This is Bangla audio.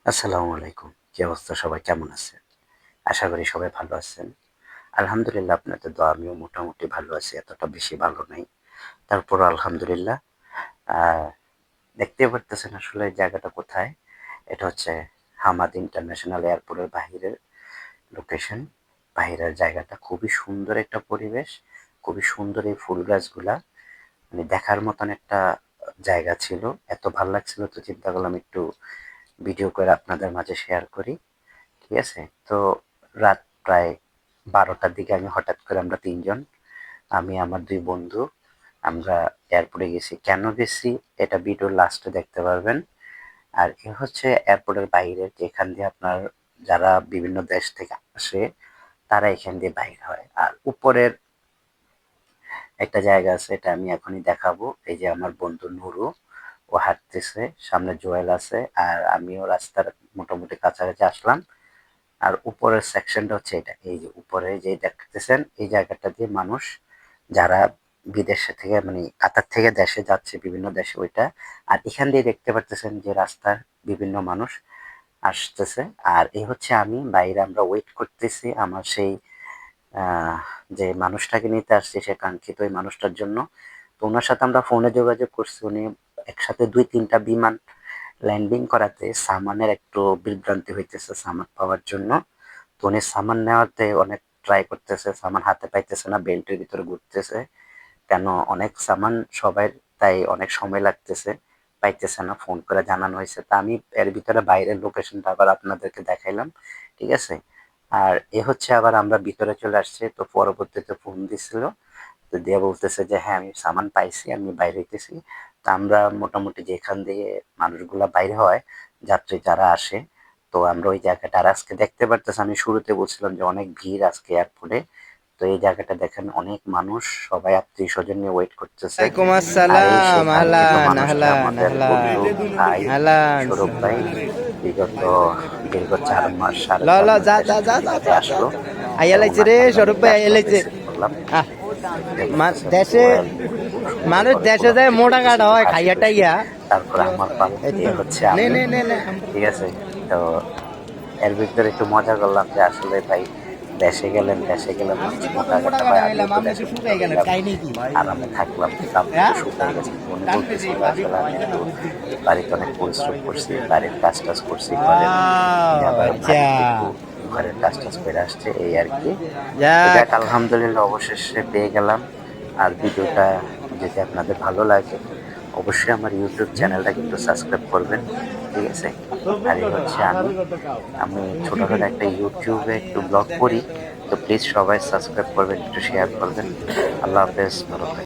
আসসালামু আলাইকুম। কি অবস্থা, সবাই কেমন আছেন? আশা করি সবাই ভালো আছেন। আলহামদুলিল্লাহ, আপনাদের দোয়া আমিও মোটামুটি ভালো আছি। এতটা বেশি ভালো নাই। তারপরও আলহামদুলিল্লাহ। আ দেখতেই পারতেছেন আসলে এই জায়গাটা কোথায়? এটা হচ্ছে হামাদ ইন্টারন্যাশনাল এয়ারপোর্টের বাহিরের লোকেশন। বাহিরের জায়গাটা খুবই সুন্দর একটা পরিবেশ। খুবই সুন্দর এই ফুল গাছগুলা। মানে দেখার মতন একটা জায়গা ছিল। এত ভাল লাগছিল তো চিন্তা করলাম একটু ভিডিও করে আপনাদের মাঝে শেয়ার করি। ঠিক আছে? তো রাত প্রায় ১২টার দিকে হঠাৎ করে আমরা ৩ জন, আমি আমার ২ বন্ধু, আমরা এয়ারপোর্টে গেছি। কেন গেছি এটা ভিডিওর লাস্টে দেখতে পারবেন। আর এ হচ্ছে এয়ারপোর্টের বাইরে, যেখান দিয়ে আপনার যারা বিভিন্ন দেশ থেকে আসে তারা এখান দিয়ে বাইর হয়। আর উপরের একটা জায়গা আছে, এটা আমি এখনই দেখাবো। এই যে আমার বন্ধু নুরু, ও হাঁটতেছে, সামনে জুয়েল আছে, আর আমিও রাস্তার মোটামুটি কাছাকাছি আসলাম। আর উপরের সেকশনটা হচ্ছে এটা। এই যে উপরে যে দেখতেছেন এই জায়গাটা দিয়ে মানুষ যারা বিদেশে থেকে মানে কাতার থেকে দেশে যাচ্ছে, বিভিন্ন দেশে ওইটা। আর এখান দিয়ে দেখতে পারতেছেন যে রাস্তার বিভিন্ন মানুষ আসতেছে। আর এই হচ্ছে আমি বাইরে, আমরা ওয়েট করতেছি আমার সেই আহ, যে মানুষটাকে নিতে আসছে, সে কাঙ্ক্ষিত ওই মানুষটার জন্য। তো ওনার সাথে আমরা ফোনে যোগাযোগ করছি। উনি একসাথে ২-৩টা বিমান ল্যান্ডিং করাতে সামানের একটু বিভ্রান্তি হইতেছে সামান পাওয়ার জন্য। তো উনি সামান নেওয়াতে অনেক ট্রাই করতেছে, সামান হাতে পাইতেছে না, বেল্টের ভিতরে ঘুরতেছে। কেন অনেক সামান সবাই, তাই অনেক সময় লাগতেছে, পাইতেছে না। ফোন করে জানানো হয়েছে, তা আমি এর ভিতরে বাইরের লোকেশনটা আবার আপনাদেরকে দেখাইলাম। ঠিক আছে? আর এ হচ্ছে আবার আমরা ভিতরে চলে আসছি। তো পরবর্তীতে ফোন দিছিল, তো দিয়ে বলতেছে যে হ্যাঁ আমি সামান পাইছি, আমি বাইরে হইতেছি। তো আমরা মোটামুটি যেখান দিয়ে মানুষগুলা বাইরে হয়, যাত্রী যারা আসে, তো আমরা ওই জায়গাটা আর আজকে দেখতে পারতেছি। আমি শুরুতে বলছিলাম যে অনেক ভিড় আজকে এয়ারপোর্টে। তো এই জায়গাটা দেখেন, অনেক মানুষ, সবাই আত্মীয় স্বজন নিয়ে ওয়েট করতেছে। ওয়ালাইকুম আর এই আসসালাম। সেই কাঙ্ক্ষিত আহলান মানুষটা আহলান আমাদের আহলান বন্ধু ভাই আহলান। সৌরভ ভাই। বিগত দীর্ঘ ৪ মাস, সাড়ে ল চার ল মাস যা দেশ যা যা থেকে যা দেশে যা যা আসলো। আইয়া লাইছে ওনার রে আমরা সৌরভ দেখে ভাই আইয়া আসলো, লাইছে। রিসিভ করলাম। আহ দেখতেছেন দেশে জুয়েল খুব সুন্দর মানুষ করে দেশে যায় কোলাকুলি মোটা করতেছে, কাটা খুব হয় হাসি খাইয়া খুশি। টাইয়া। তারপরে আমার পালা, এই তো এ হচ্ছে নে আমি। নে নে নে ঠিক আছে? তো এর ভিতরে একটু মজা করলাম যে আসলে ভাই দেশে গেলে আমি মানুষ তো কত মোটা মোটা কাটা কাটা হয়। আমিও হইলাম, তো আপনি তো দেশে মোটা শুকাই গেলেন, হইলাম, কাহিনী কি? আরামে থাকলাম, কিন্তু আপনি হ্যাঁ তো শুকায় গেছেন। তো উনি টানবে বলতেছে যে যে ভাবি আসলে আমি খাওয়াইছে না একটু বুদ্ধি। বাড়িতে অনেক পরিশ্রম করছি, বাড়ির কাজ টাজ করছি ঘরের। উনি আবার আচ্ছা বাড়িতে একটু ঘরের কাজ টাজ করে আসছে, এই আর কি। তো যাক। যাক, আলহামদুলিল্লাহ অবশেষে পেয়ে গেলাম। আর ভিডিওটা যদি আপনাদের ভালো লাগে, অবশ্যই আমার ইউটিউব চ্যানেলটা কিন্তু সাবস্ক্রাইব করবেন। ঠিক আছে? আর এই হচ্ছে আমি, আমি ছোটখাটো একটা ইউটিউবে একটু ব্লগ করি। তো প্লিজ সবাই সাবস্ক্রাইব করবেন, একটু শেয়ার করবেন। আল্লাহ হাফেজ, ভালো থাকবেন।